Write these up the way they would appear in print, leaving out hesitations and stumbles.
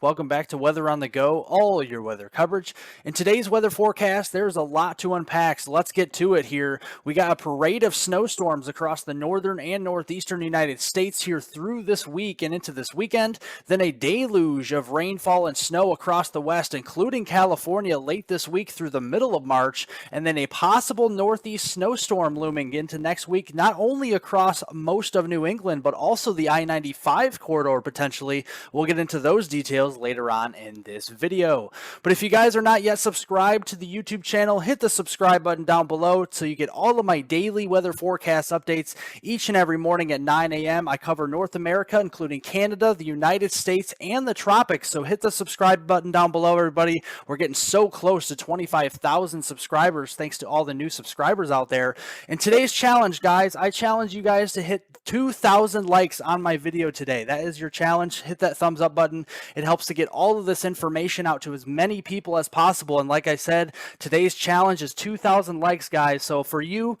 Welcome back to Weather on the Go, all your weather coverage. In today's weather forecast, there's a lot to unpack, so let's get to it here. We got a parade of snowstorms across the northern and northeastern United States here through this week and into this weekend, then a deluge of rainfall and snow across the west, including California late this week through the middle of March, and then a possible northeast snowstorm looming into next week, not only across most of New England, but also the I-95 corridor potentially. We'll get into those details later on in this video. But if you guys are not yet subscribed to the YouTube channel, hit the subscribe button down below so you get all of my daily weather forecast updates each and every morning at 9 a.m. I cover North America, including Canada, the United States, and the tropics. So hit the subscribe button down below, everybody. We're getting so close to 25,000 subscribers thanks to all the new subscribers out there. In today's challenge, guys, I challenge you guys to hit 2,000 likes on my video today. That is your challenge. Hit that thumbs up button. It helps to get all of this information out to as many people as possible. And like I said, today's challenge is 2,000 likes, guys. So for you,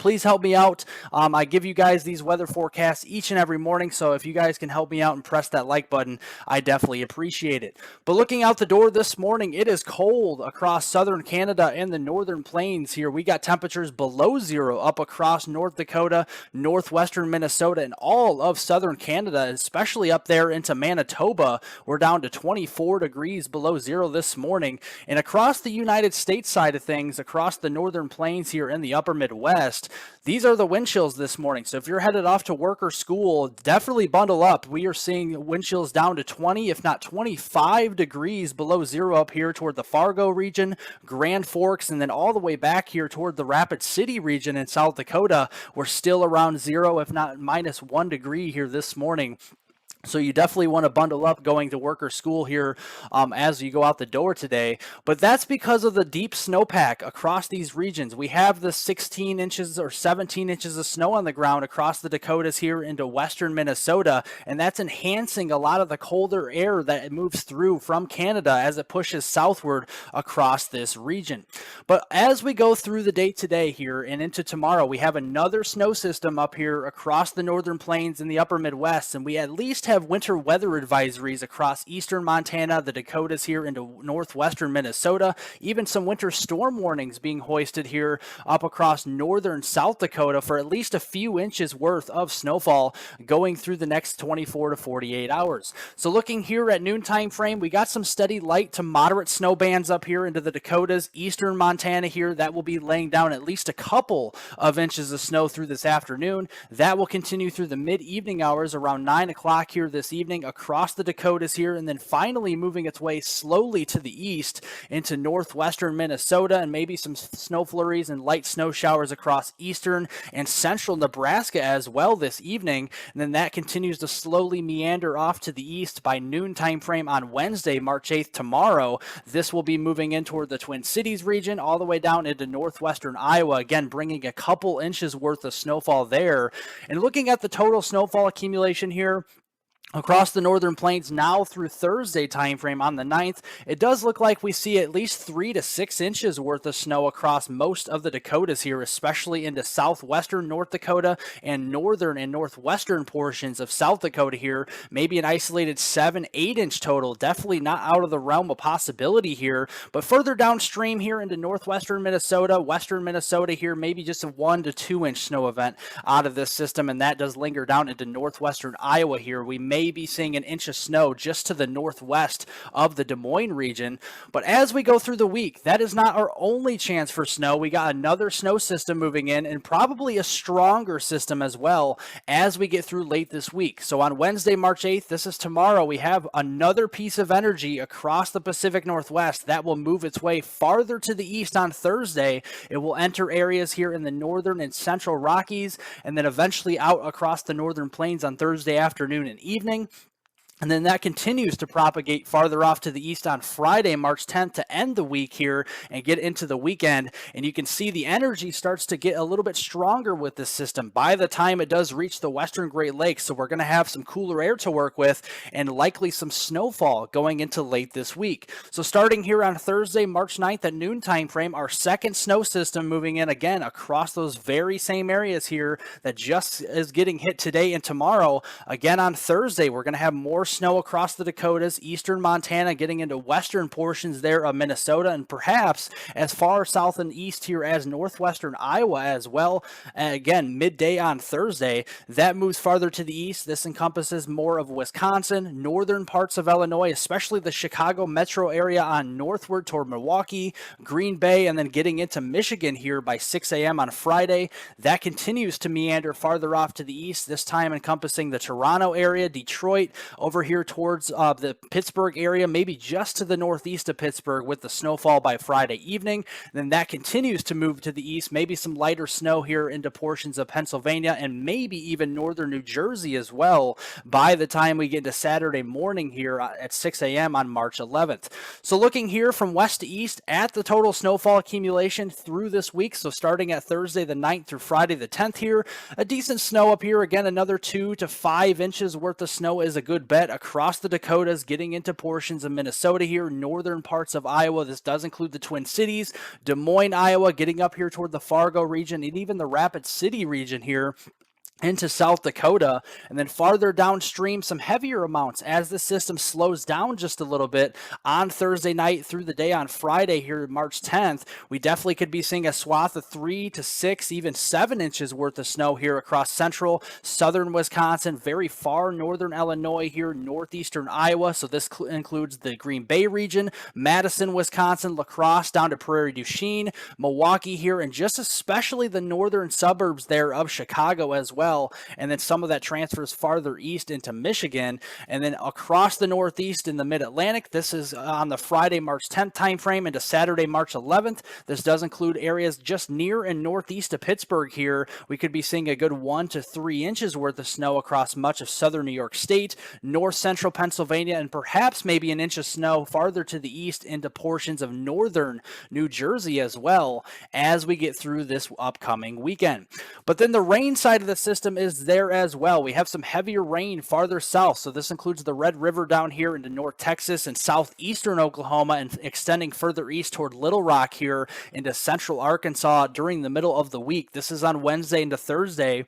please help me out. I give you guys these weather forecasts each and every morning, so if you guys can help me out and press that like button, I definitely appreciate it. But looking out the door this morning, it is cold across southern Canada and the northern plains here. We got temperatures below zero up across North Dakota, northwestern Minnesota, and all of southern Canada, especially up there into Manitoba. We're down to 24 degrees below zero this morning. And across the United States side of things, across the northern plains here in the upper Midwest, these are the wind chills this morning. So if you're headed off to work or school, definitely bundle up. We are seeing wind chills down to 20, if not 25 degrees below zero up here toward the Fargo region, Grand Forks, and then all the way back here toward the Rapid City region in South Dakota. We're still around zero, if not -1 degree here this morning. So you definitely want to bundle up going to work or school here as you go out the door today. But that's because of the deep snowpack across these regions. We have the 16 inches or 17 inches of snow on the ground across the Dakotas here into western Minnesota, and that's enhancing a lot of the colder air that it moves through from Canada as it pushes southward across this region. But as we go through the day today here and into tomorrow, we have another snow system up here across the northern plains and the upper Midwest, and we at least have winter weather advisories across eastern Montana, the Dakotas here into northwestern Minnesota, even some winter storm warnings being hoisted here up across northern South Dakota for at least a few inches worth of snowfall going through the next 24 to 48 hours. So looking here at noon time frame, we got some steady light to moderate snow bands up here into the Dakotas, eastern Montana here. That will be laying down at least a couple of inches of snow through this afternoon. That will continue through the mid-evening hours around 9 o'clock here this evening across the Dakotas here, and then finally moving its way slowly to the east into northwestern Minnesota, and maybe some snow flurries and light snow showers across eastern and central Nebraska as well this evening. And then that continues to slowly meander off to the east by noon time frame on Wednesday, March 8th, tomorrow. This will be moving in toward the Twin Cities region all the way down into northwestern Iowa, again bringing a couple inches worth of snowfall there. And looking at the total snowfall accumulation here across the northern plains now through Thursday timeframe on the 9th, it does look like we see at least 3 to 6 inches worth of snow across most of the Dakotas here, especially into southwestern North Dakota and northern and northwestern portions of South Dakota here. Maybe an isolated 7-8 inch total. Definitely not out of the realm of possibility here. But further downstream here into northwestern Minnesota, western Minnesota here, maybe just a 1 to 2 inch snow event out of this system, and that does linger down into northwestern Iowa here. We may be seeing an inch of snow just to the northwest of the Des Moines region. But as we go through the week, that is not our only chance for snow. We got another snow system moving in, and probably a stronger system as well as we get through late this week. So on Wednesday, March 8th, this is tomorrow, we have another piece of energy across the Pacific Northwest that will move its way farther to the east on Thursday. It will enter areas here in the northern and central Rockies, and then eventually out across the northern plains on Thursday afternoon and evening. And then that continues to propagate farther off to the east on Friday, March 10th, to end the week here and get into the weekend. And you can see the energy starts to get a little bit stronger with this system by the time it does reach the western Great Lakes. So we're going to have some cooler air to work with and likely some snowfall going into late this week. So starting here on Thursday, March 9th at noon time frame, our second snow system moving in again across those very same areas here that just is getting hit today and tomorrow. Again on Thursday, we're going to have more snow across the Dakotas, eastern Montana, getting into western portions there of Minnesota, and perhaps as far south and east here as northwestern Iowa as well. Again, midday on Thursday, that moves farther to the east. This encompasses more of Wisconsin, northern parts of Illinois, especially the Chicago metro area on northward toward Milwaukee, Green Bay, and then getting into Michigan here by 6 a.m. on Friday. That continues to meander farther off to the east, this time encompassing the Toronto area, Detroit, over here towards the Pittsburgh area, maybe just to the northeast of Pittsburgh with the snowfall by Friday evening. Then that continues to move to the east, maybe some lighter snow here into portions of Pennsylvania and maybe even northern New Jersey as well by the time we get to Saturday morning here at 6 a.m. on March 11th. So looking here from west to east at the total snowfall accumulation through this week, so starting at Thursday the 9th through Friday the 10th here, a decent snow up here. Again, another 2 to 5 inches worth of snow is a good bet across the Dakotas, getting into portions of Minnesota here, northern parts of Iowa. This does include the Twin Cities, Des Moines, Iowa, getting up here toward the Fargo region, and even the Rapid City region here into South Dakota, and then farther downstream, some heavier amounts as the system slows down just a little bit on Thursday night through the day on Friday here, March 10th. We definitely could be seeing a swath of 3 to 6, even 7 inches worth of snow here across central, southern Wisconsin, very far northern Illinois here, northeastern Iowa. So this includes the Green Bay region, Madison, Wisconsin, La Crosse down to Prairie du Chien, Milwaukee here, and just especially the northern suburbs there of Chicago as well. And then some of that transfers farther east into Michigan, and then across the northeast in the mid-Atlantic. This is on the Friday, March 10th timeframe into Saturday, March 11th. This does include areas just near and northeast of Pittsburgh here. We could be seeing a good 1 to 3 inches worth of snow across much of southern New York State, north central Pennsylvania, and perhaps maybe an inch of snow farther to the east into portions of northern New Jersey as well as we get through this upcoming weekend. But then the rain side of the system is there as well. We have some heavier rain farther south, so this includes the Red River down here into North Texas and southeastern Oklahoma, and extending further east toward Little Rock here into central Arkansas during the middle of the week. This is on Wednesday into Thursday.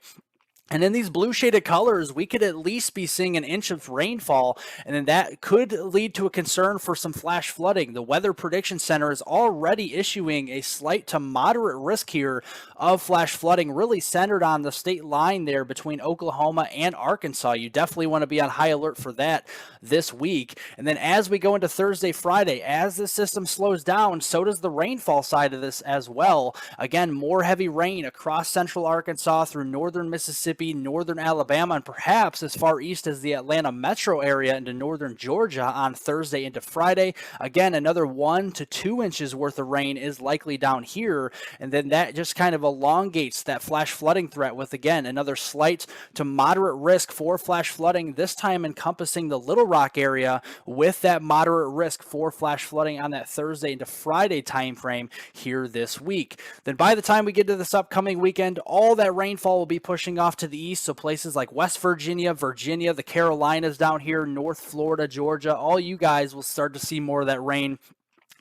And in these blue shaded colors, we could at least be seeing an inch of rainfall, and then that could lead to a concern for some flash flooding. The Weather Prediction Center is already issuing a slight to moderate risk here of flash flooding, really centered on the state line there between Oklahoma and Arkansas. You definitely want to be on high alert for that this week. And then as we go into Thursday, Friday, as the system slows down, so does the rainfall side of this as well. Again, more heavy rain across central Arkansas through northern Mississippi, northern Alabama, and perhaps as far east as the Atlanta metro area into northern Georgia on Thursday into Friday. Again, another 1 to 2 inches worth of rain is likely down here, and then that just kind of elongates that flash flooding threat with, again, another slight to moderate risk for flash flooding, this time encompassing the Little Rock area with that moderate risk for flash flooding on that Thursday into Friday time frame here this week. Then by the time we get to this upcoming weekend, all that rainfall will be pushing off to the east, so places like West Virginia, the Carolinas down here, North Florida, Georgia, all you guys will start to see more of that rain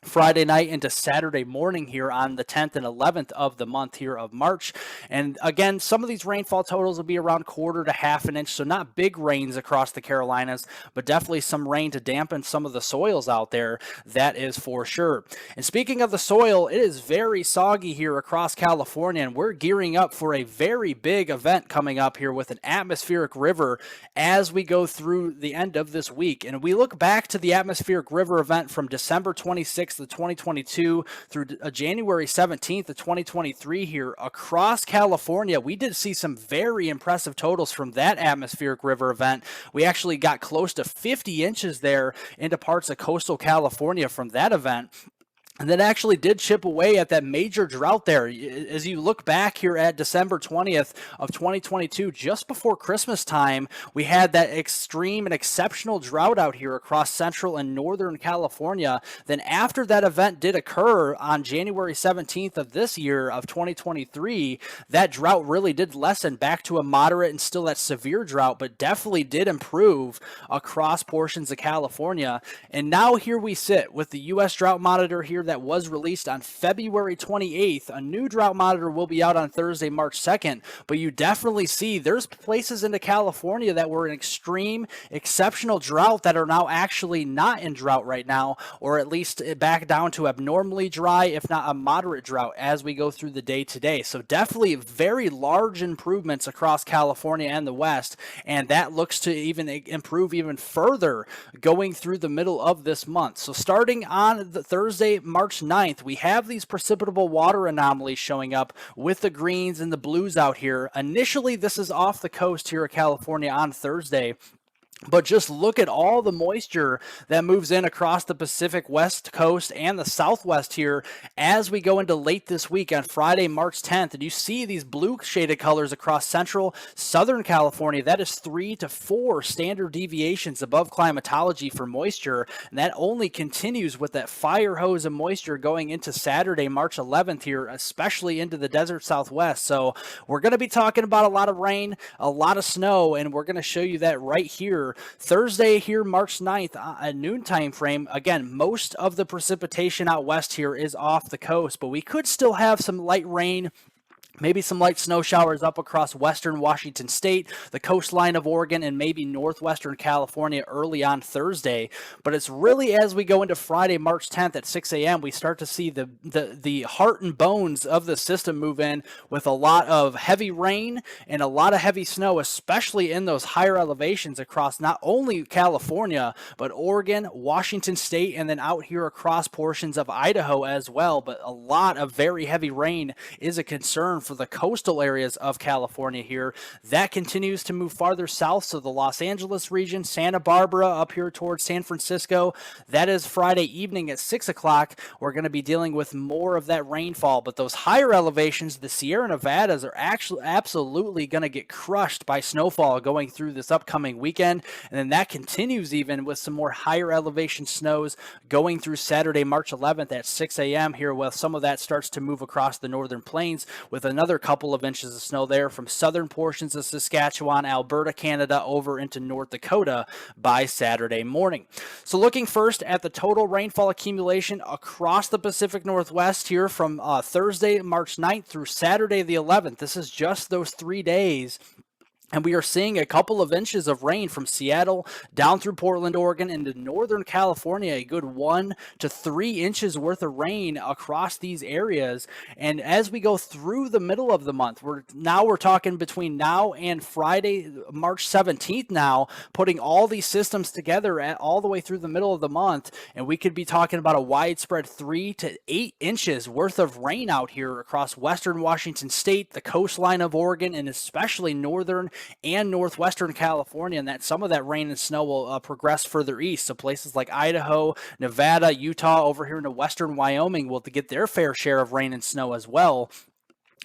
Friday night into Saturday morning here on the 10th and 11th of the month here of March. And again, some of these rainfall totals will be around 1/4 to 1/2 inch, so not big rains across the Carolinas, but definitely some rain to dampen some of the soils out there, that is for sure. And speaking of the soil, it is very soggy here across California, and we're gearing up for a very big event coming up here with an atmospheric river as we go through the end of this week. And we look back to the atmospheric river event from December 26th of 2022 through January 17th of 2023 here across California. We did see some very impressive totals from that atmospheric river event. We actually got close to 50 inches there into parts of coastal California from that event. And that actually did chip away at that major drought there. As you look back here at December 20th of 2022, just before Christmas time, we had that extreme and exceptional drought out here across central and northern California. Then after that event did occur on January 17th of this year of 2023, that drought really did lessen back to a moderate and still that severe drought, but definitely did improve across portions of California. And now here we sit with the U.S. Drought Monitor here that was released on February 28th. A new drought monitor will be out on Thursday, March 2nd, but you definitely see there's places into California that were in extreme, exceptional drought that are now actually not in drought right now, or at least back down to abnormally dry, if not a moderate drought as we go through the day today. So definitely very large improvements across California and the West, and that looks to even improve even further going through the middle of this month. So starting on the Thursday, March 9th, we have these precipitable water anomalies showing up with the greens and the blues out here. Initially, this is off the coast here of California on Thursday. But just look at all the moisture that moves in across the Pacific West Coast and the Southwest here as we go into late this week on Friday, March 10th. And you see these blue shaded colors across central, southern California. That is 3 to 4 standard deviations above climatology for moisture. And that only continues with that fire hose of moisture going into Saturday, March 11th here, especially into the desert Southwest. So we're going to be talking about a lot of rain, a lot of snow, and we're going to show you that right here. Thursday here, March 9th, at noon time frame. Again, most of the precipitation out west here is off the coast, but we could still have some light rain, maybe some light snow showers up across western Washington state, the coastline of Oregon, and maybe northwestern California early on Thursday. But it's really as we go into Friday, March 10th at 6 a.m., we start to see the heart and bones of the system move in with a lot of heavy rain and a lot of heavy snow, especially in those higher elevations across not only California, but Oregon, Washington state, and then out here across portions of Idaho as well. But a lot of very heavy rain is a concern for the coastal areas of California here. That continues to move farther south, so the Los Angeles region, Santa Barbara, up here towards San Francisco. That is Friday evening at 6 o'clock. We're going to be dealing with more of that rainfall, but those higher elevations, the Sierra Nevadas, are actually absolutely going to get crushed by snowfall going through this upcoming weekend, and then that continues even with some more higher elevation snows going through Saturday, March 11th at 6 a.m. here, while some of that starts to move across the northern plains with another couple of inches of snow there from southern portions of Saskatchewan, Alberta, Canada, over into North Dakota by Saturday morning. So looking first at the total rainfall accumulation across the Pacific Northwest here from Thursday, March 9th through Saturday the 11th. This is just those 3 days. And we are seeing a couple of inches of rain from Seattle down through Portland, Oregon, into Northern California, a good 1 to 3 inches worth of rain across these areas. And as we go through the middle of the month, we're talking between now and Friday, March 17th now, putting all these systems together all the way through the middle of the month. And we could be talking about a widespread 3 to 8 inches worth of rain out here across western Washington state, the coastline of Oregon, and especially northern and northwestern California, and that some of that rain and snow will progress further east. So places like Idaho, Nevada, Utah, over here into western Wyoming will get their fair share of rain and snow as well.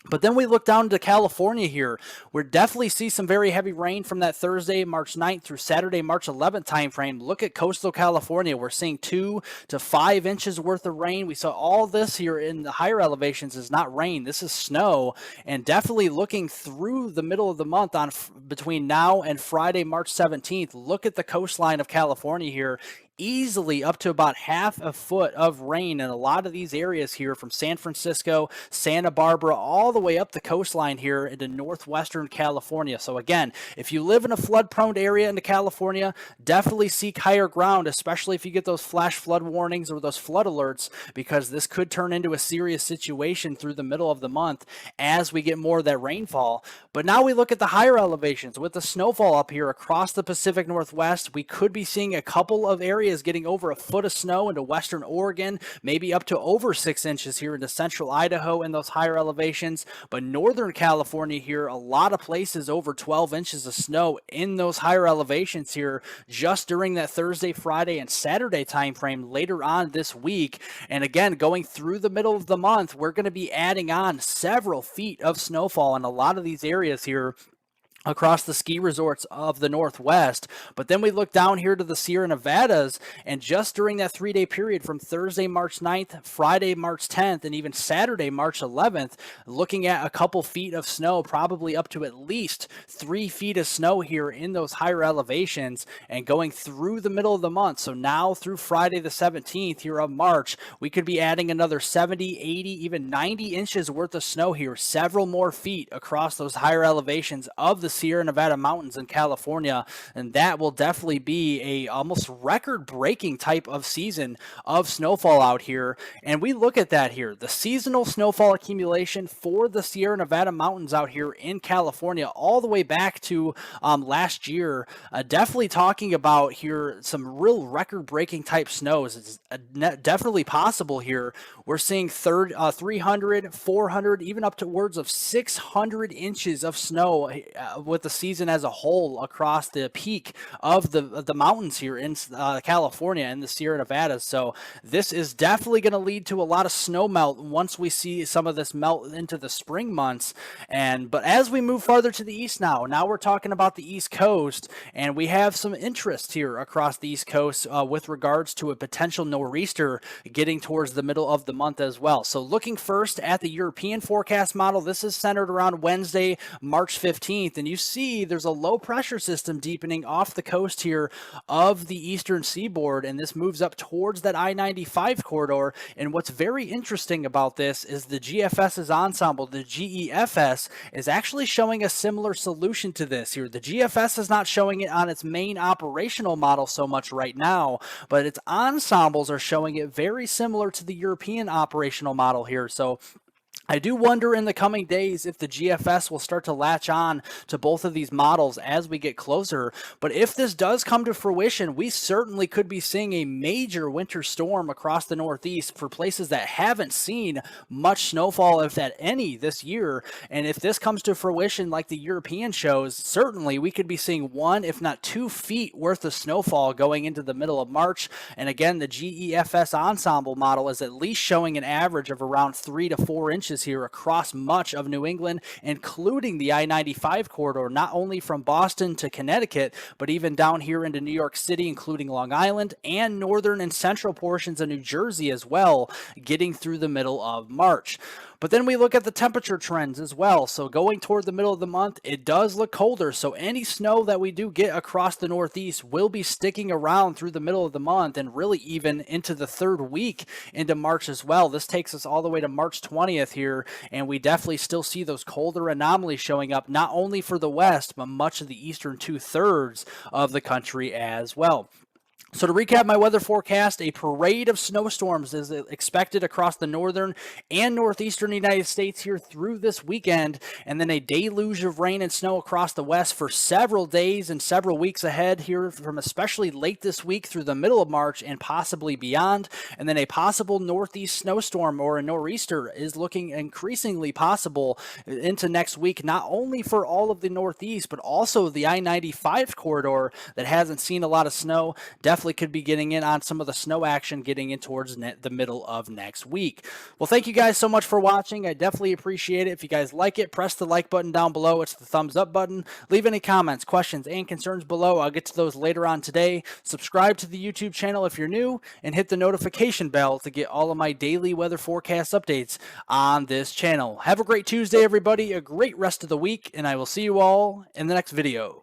But then we look down to California here. We definitely see some very heavy rain from that Thursday, March 9th through Saturday, March 11th timeframe. Look at coastal California. We're seeing 2 to 5 inches worth of rain. We saw all this here in the higher elevations is not rain. This is snow. And definitely looking through the middle of the month on between now and Friday, March 17th, look at the coastline of California here. Easily up to about half a foot of rain in a lot of these areas here from San Francisco, Santa Barbara, all the way up the coastline here into northwestern California. So again, if you live in a flood-prone area into California, definitely seek higher ground, especially if you get those flash flood warnings or those flood alerts, because this could turn into a serious situation through the middle of the month as we get more of that rainfall. But now we look at the higher elevations with the snowfall up here across the Pacific Northwest. We could be seeing a couple of areas getting over a foot of snow into western Oregon, maybe up to over 6 inches here into central Idaho and those higher elevations. But northern California here, a lot of places over 12 inches of snow in those higher elevations here just during that Thursday, Friday, and Saturday time frame later on this week. And again, going through the middle of the month, we're going to be adding on several feet of snowfall in a lot of these areas here across the ski resorts of the Northwest. But then we look down here to the Sierra Nevadas, and just during that 3-day period from Thursday, March 9th, Friday, March 10th, and even Saturday, March 11th, looking at a couple feet of snow, probably up to at least 3 feet of snow here in those higher elevations and going through the middle of the month. So now through Friday the 17th here of March, we could be adding another 70, 80, even 90 inches worth of snow here, several more feet across those higher elevations of the Sierra Nevada mountains in California, and that will definitely be a almost record-breaking type of season of snowfall out here. And we look at that here, the seasonal snowfall accumulation for the Sierra Nevada mountains out here in California, all the way back to last year. Definitely talking about here some real record-breaking type snows. It's definitely possible here. We're seeing 300, 400, even up to words of 600 inches of snow with the season as a whole across the peak of the mountains here in California and the Sierra Nevadas. So this is definitely going to lead to a lot of snow melt once we see some of this melt into the spring months. But as we move farther to the east now we're talking about the East Coast, and we have some interest here across the East Coast with regards to a potential nor'easter getting towards the middle of the month as well. So looking first at the European forecast model, this is centered around Wednesday, March 15th, and you see there's a low pressure system deepening off the coast here of the eastern seaboard, and this moves up towards that I-95 corridor. And what's very interesting about this is the GFS's ensemble, the GEFS, is actually showing a similar solution to this here. The GFS is not showing it on its main operational model so much right now, but its ensembles are showing it very similar to the European operational model here. So I do wonder in the coming days if the GFS will start to latch on to both of these models as we get closer. But if this does come to fruition, we certainly could be seeing a major winter storm across the Northeast for places that haven't seen much snowfall, if at any, this year. And if this comes to fruition like the European shows, certainly we could be seeing 1, if not 2 feet worth of snowfall going into the middle of March. And again, the GEFS ensemble model is at least showing an average of around 3 to 4 inches here across much of New England, including the I-95 corridor, not only from Boston to Connecticut, but even down here into New York City, including Long Island and northern and central portions of New Jersey as well, getting through the middle of March. But then we look at the temperature trends as well. So going toward the middle of the month, it does look colder. So any snow that we do get across the Northeast will be sticking around through the middle of the month and really even into the third week into March as well. This takes us all the way to March 20th here, and we definitely still see those colder anomalies showing up, not only for the West, but much of the eastern 2/3 of the country as well. So to recap my weather forecast, a parade of snowstorms is expected across the northern and northeastern United States here through this weekend, and then a deluge of rain and snow across the west for several days and several weeks ahead here, from especially late this week through the middle of March and possibly beyond. And then a possible northeast snowstorm or a nor'easter is looking increasingly possible into next week, not only for all of the Northeast, but also the I-95 corridor that hasn't seen a lot of snow. Definitely could be getting in on some of the snow action getting in towards the middle of next week. Well, thank you guys so much for watching. I definitely appreciate it. If you guys like it, press the like button down below. It's the thumbs up button. Leave any comments, questions, and concerns below. I'll get to those later on today. Subscribe to the YouTube channel if you're new, and hit the notification bell to get all of my daily weather forecast updates on this channel. Have a great Tuesday, everybody. A great rest of the week, and I will see you all in the next video.